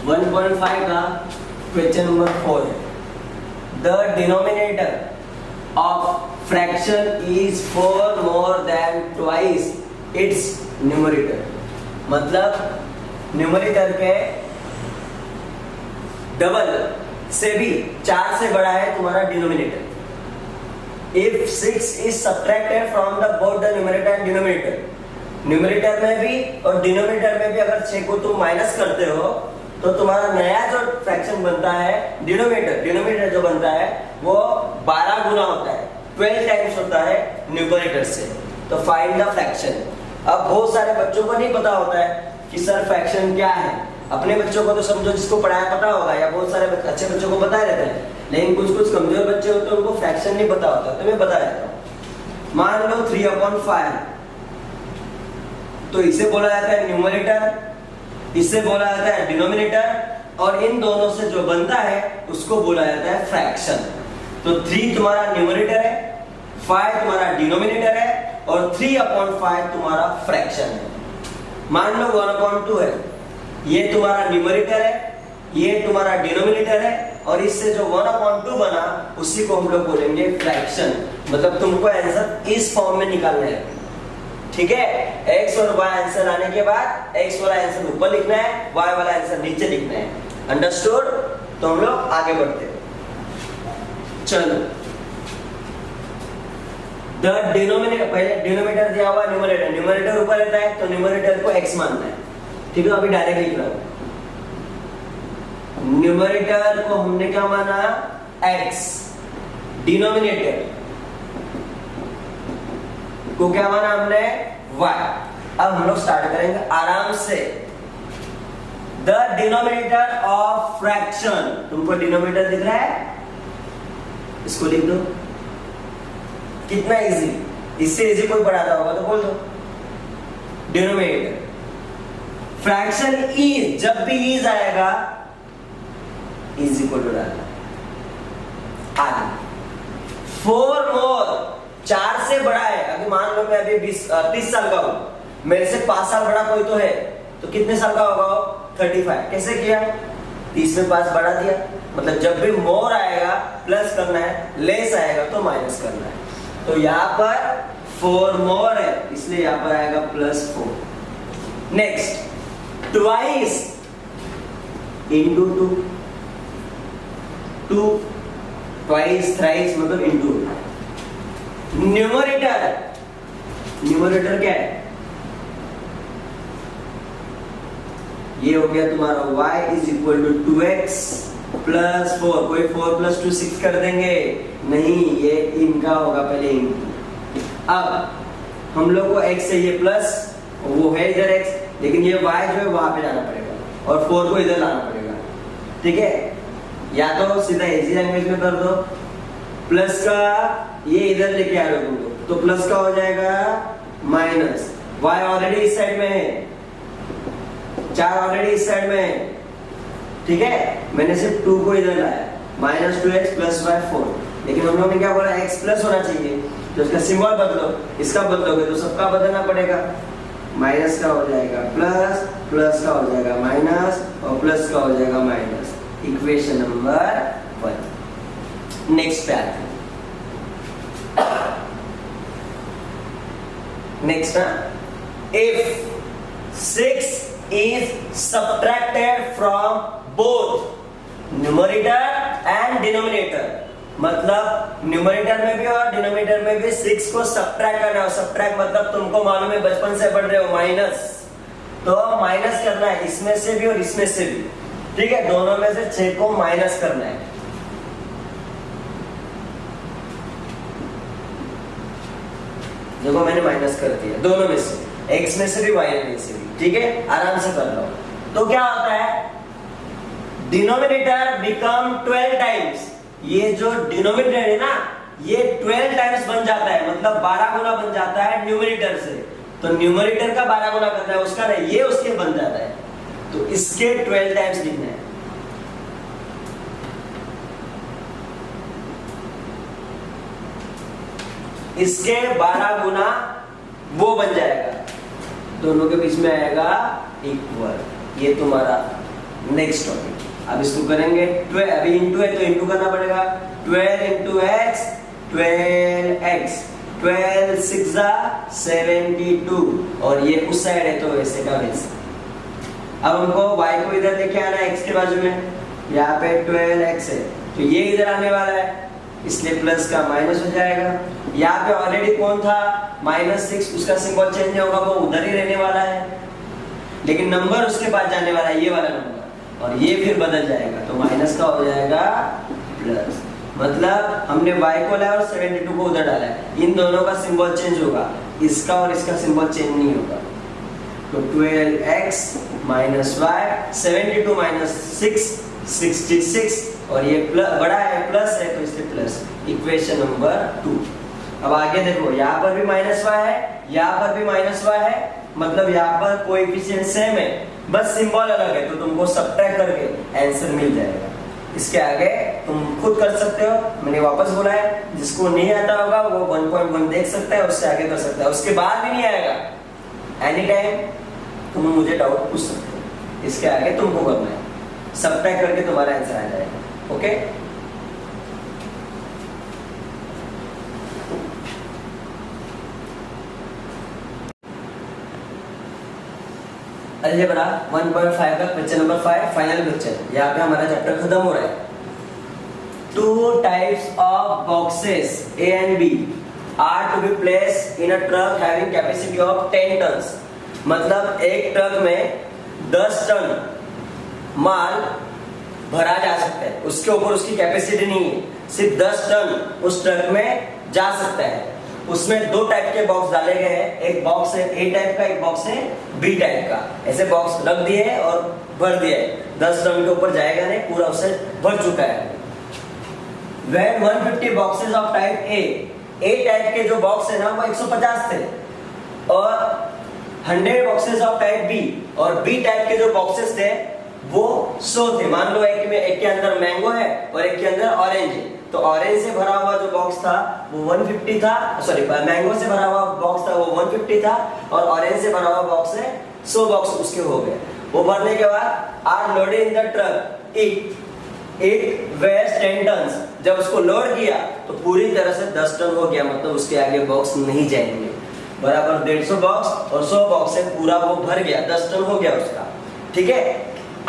1.5 का question number 4 है। The denominator of fraction is 4 more than twice its numerator. मतलब numerator के double से भी 4 से बड़ा है तुम्हारा denominator. If 6 is subtracted from the both the numerator and denominator, numerator में भी और डिनोमिनेटर में भी अगर 6 को तुम माइनस करते हो तो तुम्हारा नया जो फ्रैक्शन बनता है डिनोमिनेटर जो बनता है वो 12 गुना होता है, 12 टाइम्स होता है न्यूमरेटर से। तो फाइंड द फ्रैक्शन। अब बहुत सारे बच्चों को नहीं पता होता है कि सर फ्रैक्शन क्या है। अपने बच्चों को तो समझो जिसको पढ़ाया पता होगा, या बहुत सारे अच्छे बच्चों को पता रहता है, लेकिन कुछ कुछ कमजोर बच्चे होते हैं उनको फ्रैक्शन नहीं पता होता। तो मैं बता देता हूँ। मान लो 3/5, तो इसे बोला जाता है न्यूमरेटर, इसे बोला जाता है डिनोमिनेटर, और इन दोनों से जो बनता है उसको बोला जाता है फ्रैक्शन। तो 3 तुम्हारा न्यूमरेटर है, 5 तुम्हारा डिनोमिनेटर है, और 3/5 तुम्हारा फ्रैक्शन है। मान लो 1/2 है, ये तुम्हारा न्यूमरेटर है, ये तुम्हारा डिनोमिनेटर है, और इससे जो 1/2 बना उसी को हम लोग बोलेंगे फ्रैक्शन। मतलब तुमको आंसर इस फॉर्म में निकालना है, ठीक है। x और y आंसर आने के बाद x वाला आंसर ऊपर लिखना है, y वाला आंसर नीचे लिखना है। अंडरस्टूड? तो हम लोग आगे बढ़ते हैं। चलो, द डिनोमिनेटर, पहले डिनोमिनेटर दिया हुआ, न्यूमरेटर ऊपर रहता है तो न्यूमरेटर को x मानना है, ठीक है। अभी डायरेक्ट लिख रहा हूं। न्यूमरेटर को हमने क्या माना? x। डिनोमिनेटर को क्या माना हमने? y। अब हम लोग स्टार्ट करेंगे आराम से। द डिनोमिनेटर ऑफ फ्रैक्शन, तुमको डिनोमिनेटर दिख रहा है, इसको लिख दो। कितना इजी, इससे इजी कोई पढ़ाता होगा तो बोल दो। डिनोमिनेटर फ्रैक्शन इज, जब भी इज आएगा इज इक्वल टू डालना। आगे 4 मोर, 4 से बड़ा है। अभी मान लो मैं अभी 30 साल का हूं, मेरे से 5 साल बड़ा कोई तो है, तो कितने साल का होगा? 35। कैसे किया? 30 में 5 बढ़ा दिया। मतलब जब भी मोर आएगा प्लस करना है, लेस आएगा तो माइनस करना है। तो यहाँ पर 4 मोर है, इसलिए यहाँ पर आएगा +4। Next, twice into 2, twice, thrice मतलब इंटू। न्यूमरेटर, न्यूमरेटर क्या है? ये हो गया तुम्हारा y is equal to 2x plus 4। कोई 4 + 2 6 कर देंगे? नहीं, ये इनका होगा पहले इनटू। अब हम लोग को x से ये प्लस, वो है इधर x, लेकिन ये y जो है वहां पे जाना पड़ेगा और 4 को इधर लाना पड़ेगा, ठीक है। या तो सीधा इजी लैंग्वेज में कर दो, प्लस का ये इधर लेके आ रहे हो तुम लोग, तो प्लस का हो जाएगा माइनस। y ऑलरेडी इस साइड में है, 4 ऑलरेडी इस साइड में है, ठीक है। मैंने सिर्फ 2 को इधर लाया, -2x + y 4। लेकिन हम लोग ने क्या बोला? x प्लस होना चाहिए, तो इसका सिंबल बदलो। इसका बदलोगे तो सबका बदलना पड़ेगा। माइनस का हो जाएगा प्लस, प्लस का हो जाएगा माइनस, और प्लस का हो जाएगा माइनस। Equation number 1। नेक्स्ट पे आते हैं। नेक्स्ट ना, if 6 is subtracted from both numerator and denominator, मतलब न्यूमरेटर में भी और डिनोमिनेटर में भी 6 को सब्ट्रैक्ट करना है। सब्ट्रैक्ट मतलब तुमको मालूम है, बचपन से पढ़ रहे हो, माइनस। तो माइनस करना है इसमें से भी और इसमें से भी, ठीक है। दोनों में से 6 को माइनस करना है। देखो मैंने माइनस कर दिया दोनों में से, x में से भी y में से भी, ठीक है। आराम से कर लो। तो क्या होता है? Denominator become 12 times. ये जो डिनोमिनेटर है ना, ये 12 टाइम्स बन जाता है, मतलब 12 गुना बन जाता है न्यूमरेटर से। तो न्यूमरेटर का 12 गुना करता है, उसका नहीं, ये उसके बन जाता है। तो इसके 12 टाइम्स लिखना है। इसके 12 गुना वो बन जाएगा, दोनों के बीच में आएगा इक्वल। ये तुम्हारा नेक्स्ट टॉपिक, अब इसको करेंगे 12, अभी इंटू है तो इंटू करना पड़ेगा, 12 इंटू एक्स 12x, 12 6 72, और ये उस साइड है तो वैसे का वैसे। अब हमको y को इधर लेके आना है x के बाजू में, यहाँ पे 12x है तो ये इधर आने वाला है, इसलिए प्लस का माइनस हो जाएगा। यहाँ पे ऑलरेडी कौन था -6, उसका सिंबल चेंज नहीं होगा, वो उधर ही रहने वाला है, लेकिन नंबर उसके पास जाने वाला है, ये वाला नंबर, और ये फिर बदल जाएगा तो माइनस का हो जाएगा प्लस। मतलब हमने y को लाया और 72 को उधर डाला है, इन दोनों का सिंबल चेंज होगा, इसका और इसका सिंबल चेंज नहीं होगा। तो 12x माइनस y, 72 माइनस 6 66, और ये बड़ा है प्लस है तो इसलिए प्लस, इक्वेशन नंबर 2। अब आगे देखो, यहाँ पर भी -y है, यहाँ पर भी -y है, मतलब यहाँ पर कोएफिशिएंट सेम है, बस सिंबल अलग है, तो तुमको सब्ट्रैक्ट करके आंसर मिल जाएगा। इसके आगे तुम खुद कर सकते हो, मैंने वापस बोला है, जिसको नहीं आता होगा वो 1.1 देख सकता है, उससे आगे कर सकता है, उसके बाद भी नहीं आएगा एनी टाइम तुम मुझे डाउट पूछ सकते हो, इसके आगे तुमको करना है, सब्ट्रैक्ट करके तुम्हारा आंसर आ जाएगा। ओके, अलजेब्रा 1.5 का क्वेश्चन नंबर 5, फाइनल क्वेश्चन। यहाँ पे हमारा चैप्टर खत्म हो रहा है। 2 types of boxes A and B are to be placed in a truck having capacity of 10 tons। मतलब एक ट्रक में 10 टन माल भरा जा सकता है, उसके ऊपर उसकी कैपेसिटी नहीं है, सिर्फ 10 टन उस ट्रक में जा सकता है। उसमें 2 टाइप के बॉक्स डाले गए हैं, एक बॉक्स है A टाइप का, एक बॉक्स है B टाइप का। ऐसे बॉक्स रख दिए हैं और भर दिया है, 10 टन के ऊपर जाएगा नहीं, पूरा उससे भर चुका है। When 150 boxes of type A type के जो बॉक्स है ना वो 150 थे, और 100 बॉक्सेस ऑफ टाइप B और B टाइप के जो बॉक्सेस थे वो 100 थे। मान लो एक के अंदर मैंगो है और एक के अंदर ऑरेंज है, तो ऑरेंज से भरा हुआ जो बॉक्स था वो 150 था, सॉरी मैंगो से भरा हुआ बॉक्स था वो 150 था, और ऑरेंज से भरा हुआ बॉक्स है 100 बॉक्स उसके हो गए। वो भरने के बाद are loaded in the truck, it weighs 10 tons. जब उसको लोड किया तो पूरी तरह से 10 टन हो गया, मतलब उसके आगे बॉक्स नहीं जाएंगे, बराबर 150 बॉक्स और 100 बॉक्स से पूरा वो भर गया, 10 टन हो गया उसका। ठीक है,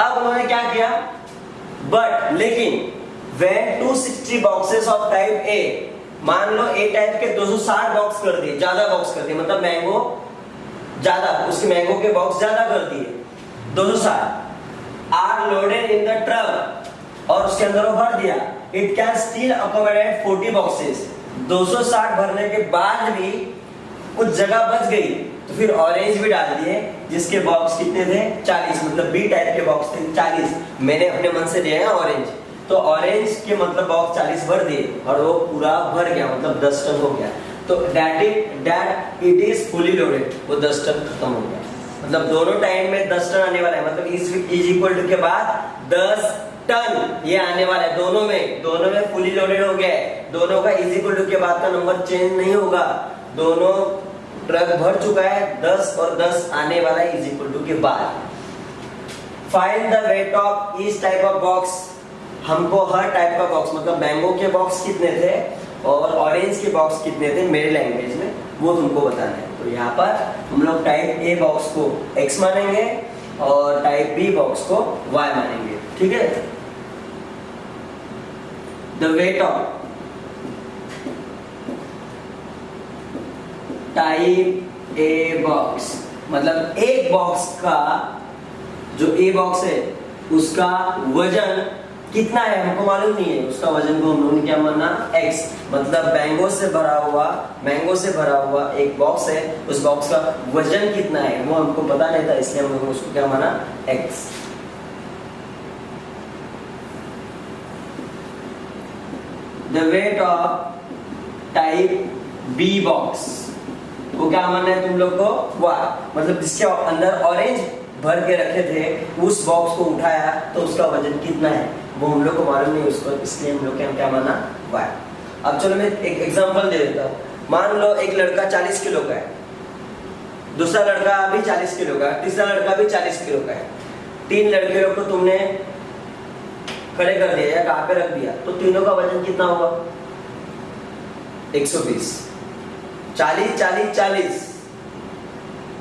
अब उन्होंने क्या किया, बट लेकिन when 260 boxes of type A, मान लो A टाइप के 260 बॉक्स कर दिए, ज्यादा बॉक्स कर दिए, मतलब मैंगो ज्यादा, उसके मैंगो के बॉक्स ज्यादा कर दिए 260, are loaded in the truck, और उसके अंदर वो भर दिया, it can still accommodate 40 boxes. 260 भरने के बाद भी कुछ जगह बच गई, तो फिर ऑरेंज भी डाल दिए, जिसके बॉक्स कितने थे 40, मतलब बी टाइप के बॉक्स थे 40, मैंने अपने मन से दिया है ऑरेंज, तो ऑरेंज के मतलब बॉक्स 40 भर दिए और वो पूरा भर गया, मतलब 10 टन हो गया। तो that it is fully loaded, वो 10 टन खत्म हो गया, मतलब दोनों टाइम में 10 टन आने वाला है, मतलब इज इक्वल टू के बाद 10 टन ये आने वाला है, दोनों में फुली लोडेड हो गया है, दोनों का इज इक्वल टू के बाद का नंबर चेंज नहीं होगा, दोनों ट्रक भर चुका है, 10 और 10 आने वाला है इज इक्वल टू के बाद। Find the weight of each type of box. हमको हर टाइप का बॉक्स, मतलब मैंगो के बॉक्स कितने थे और ऑरेंज के बॉक्स कितने थे मेरे लैंग्वेज में, वो तुमको बताना है। तो यहाँ पर हम लोग टाइप ए बॉक्स को x मानेंगे और टाइप बी बॉक्स को y मानेंगे। ठीक है, the weight of type a box, मतलब एक बॉक्स का जो ए बॉक्स है उसका वजन कितना है हमको मालूम नहीं है, उसका वजन को हम लोगों ने क्या माना x, मतलब मैंगो से भरा हुआ एक बॉक्स है, उस बॉक्स का वजन कितना है वो हमको पता नहीं था, इसलिए हम लोगों ने उसको क्या माना x। The weight of type B box वो क्या मानना है तुम लोग को, y, मतलब जिसके अंदर ऑरेंज भर के रखे थे उस बॉक्स को उठाया तो उसका वजन कितना है वो हम लोग को मालूम नहीं उसको, इसलिए हम लोग क्या माना y। अब चलो मैं एक एग्जांपल दे देता हूँ। मान लो एक लड़का 40 किलो का है, दूसरा लड़का भी 40 किलो का है, तीसरा लड़का भी 40 किलो का है। 3 लड़के लोग को तुमने खड़े कर दिया या कहाँ पे रख दिया, तो तीनों का वजन कितना होगा? 120। 40 40 40,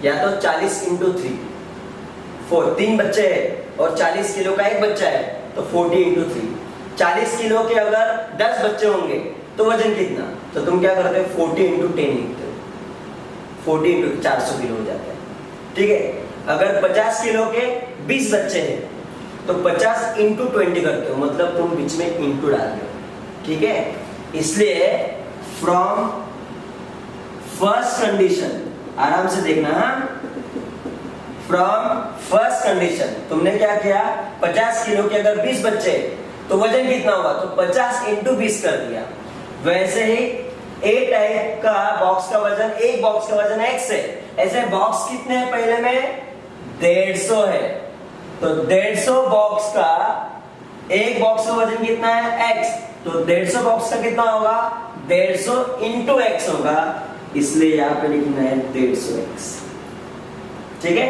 या तो 40 इंटू 3, 3 बच्चे हैं और 40 किलो का एक बच्चा है, तो 40 इंटू 3। 40 किलो के अगर 10 बच्चे होंगे तो वजन कितना? तो तुम क्या करते हो? 40 इंटू 10 लिखते हो। 40 इंटू 400 किलो हो जाता है। ठीक है, अगर 50 किलो के 20 बच्चे हैं तो 50 इंटू 20 करते हो, मतलब तुम बीच में इंटू डाल रहे हो। ठीक है, इसलिए फ्रॉम फर्स्ट कंडीशन, आराम से देखना, फ्रॉम फर्स्ट कंडीशन तुमने क्या किया? 50 किलो के अगर 20 बच्चे तो वजन कितना होगा? तो 50 इंटू 20 कर दिया। वैसे ही ए टाइप का बॉक्स का वजन, एक बॉक्स का वजन x है। ऐसे बॉक्स कितने हैं? पहले में 150 है, तो 150 बॉक्स का, एक बॉक्स का वजन कितना है? x, तो 150 बॉक्स का कितना होगा? 150 इंटू x होगा, इसलिए यहाँ पे लिखना है 150x। ठीक है,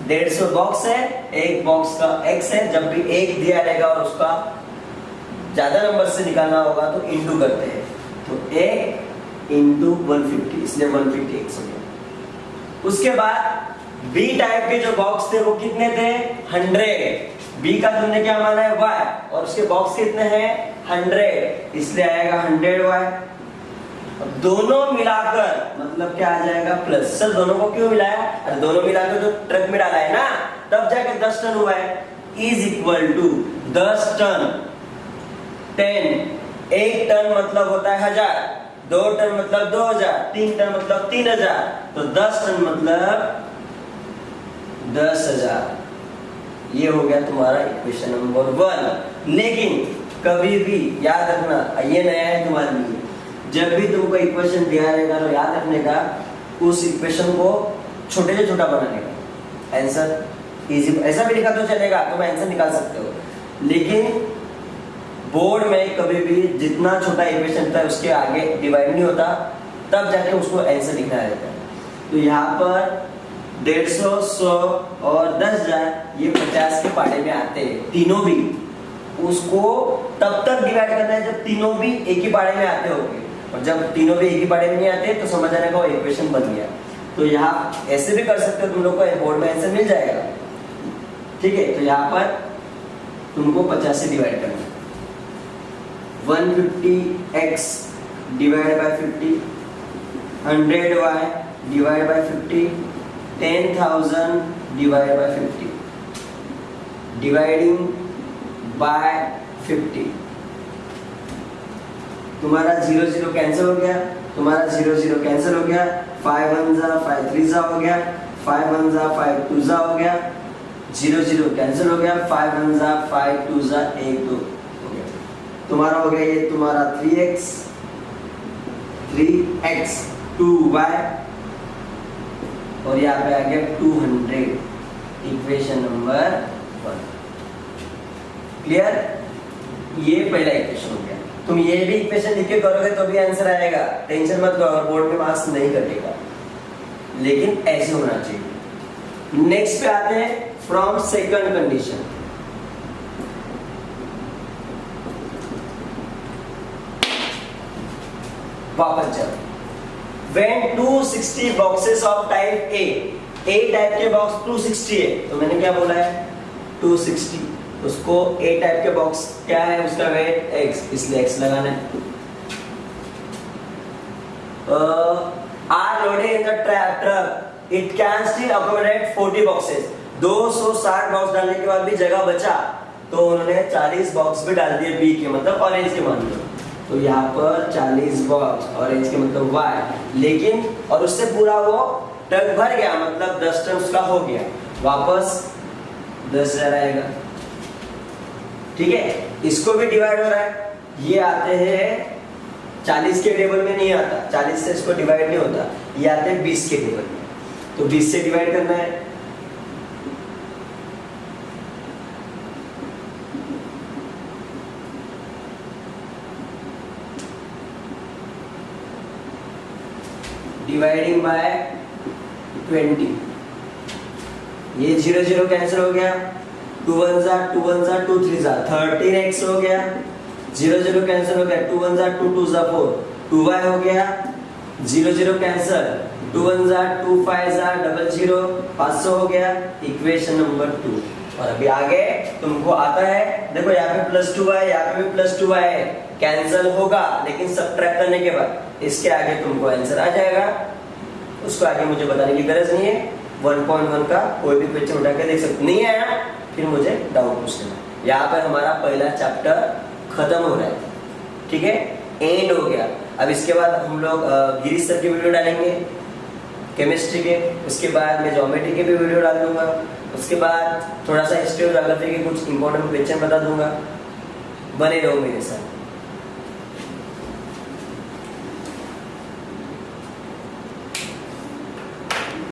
150 बॉक्स है, एक बॉक्स का x है। जब भी एक दिया रहेगा और उसका ज्यादा नंबर से निकालना होगा तो इंटू करते हैं, तो 1 इंटू 150, इसलिए 150x हो गया। उसके बाद बी टाइप के जो बॉक्स थे वो कितने थे? 100। बी का तुमने क्या माना है? y, और उसके बॉक्स कितने हैं? 100, इसलिए आएगा 100y। अब दोनों मिलाकर मतलब क्या आ जाएगा? प्लस। सर दोनों को क्यों मिलाया? अरे दोनों मिलाकर जो ट्रक में डाला है ना, तब जाके 10 टन हुआ है। Is equal to 10 ton, 10, 1 ton मतलब होता है 1000, 2 टन मतलब 2000, 3 टन मतलब 3000, तो 10 टन मतलब 10,000। ये हो गया तुम्हारा इक्वेशन नंबर 1। लेकिन कभी भी याद रखना, ये नया है तुम्हारे लिए, जब भी तुमको इक्वेशन दिया रहेगा तो याद रखने का उस इक्वेशन को छोटे से छोटा बनाने का। आंसर इजी, ऐसा भी लिखा तो चलेगा, तुम आंसर निकाल सकते हो, लेकिन बोर्ड में कभी भी जितना छोटा इक्वेशन होता है उसके आगे डिवाइड नहीं होता, तब जाके उसको आंसर लिखना रहता है। तो यहाँ पर 150, 100 और 10,000 ये 50 के पाड़े में आते हैं, तीनों भी। उसको तब तक डिवाइड करना है जब तीनों भी एक ही पाड़े में आते होंगे, और जब तीनों भी एक ही पाड़े में नहीं आते तो समझ आने का वो इक्वेशन बन गया। तो यहाँ ऐसे भी कर सकते हो, तुम लोग को बोर्ड में आंसर मिल जाएगा। ठीक है, तो यहाँ पर तुमको 50 से डिवाइड करना है। 150x divide by 50, 100y divide by 50, 10,000 divide by 50, dividing by 50। तुम्हारा 0 0 कैंसिल हो गया, तुम्हारा 0 0 कैंसिल हो गया, 5 1 जा 5 3 जा हो गया, 5 1 जा 5 2 जा हो गया, 0 0 कैंसिल हो गया, 5 1 जा 5 2 जा 1 2 हो गया। तुम्हारा हो गया ये तुम्हारा 3x 2y, और यहाँ पे आ गया 200, इक्वेशन नंबर 1। क्लियर? ये पहला इक्वेशन हो गया। तुम ये भी इक्वेशन लिख के करोगे तो भी आंसर आएगा, टेंशन मत लो, बोर्ड में मार्क्स नहीं कटेगा, लेकिन ऐसे होना चाहिए। नेक्स्ट पे आते हैं फ्रॉम सेकंड कंडीशन। वापस चलो, when 260 boxes of type A type के बॉक्स 260 है, तो मैंने क्या बोला है? 260, उसको A टाइप के बॉक्स क्या है? उसका वेट x, इसलिए x लगाना है। are loaded in the truck, it can still accommodate 40 boxes। 260 box डालने के बाद भी जगह बचा, तो उन्होंने 40 बॉक्स भी डाल दिए B के, मतलब ऑरेंज के मान लो। तो यहाँ पर 40 बॉक्स, ऑरेंज के मतलब y, लेकिन और उससे पूरा वो ट्रक भर गया, मतलब 10 टन उसका हो गया, वापस 10,000 आएगा। ठीक है, इसको भी डिवाइड हो रहा है, ये आते हैं 40 के टेबल में नहीं आता, 40 से इसको डिवाइड नहीं होता, ये आते हैं 20 के टेबल में, तो 20 से डिवाइड करना है। डिवाइडिंग बाय 20, ये 0 0 कैंसिल हो गया, 2 1 जा 2 1 जा 2 3 जा 13x हो गया, 0 0 कैंसिल हो गया, 2 1 जा 2 2 जा 4, 2y हो गया, 0 0 कैंसिल, 2 1 जा 2 5 जा 0 0, 500 हो गया, इक्वेशन नंबर 2। और अभी आगे तुमको आता है, देखो यहाँ पे +2 है, यहाँ पे भी +2 है, कैंसिल होगा लेकिन सब्ट्रैक्ट करने के बाद इसके आगे तुमको आंसर आ जाएगा। उसको आगे मुझे बताने की गरज नहीं है, 1.1 का कोई भी क्वेश्चन उठा के देख सकते, नहीं आया फिर मुझे डाउट पूछ लेना। यहाँ पर हमारा पहला चैप्टर खत्म हो रहा है, ठीक है, एंड हो गया। अब इसके बाद हम लोग गिरीश सर की वीडियो डालेंगे केमिस्ट्री के, उसके बाद मैं ज्योमेट्री के भी वीडियो डाल दूंगा, उसके बाद थोड़ा सा हिस्ट्री और ज्योग्राफी के कुछ इंपॉर्टेंट क्वेश्चन बता दूंगा। बने रहो मेरे साथ।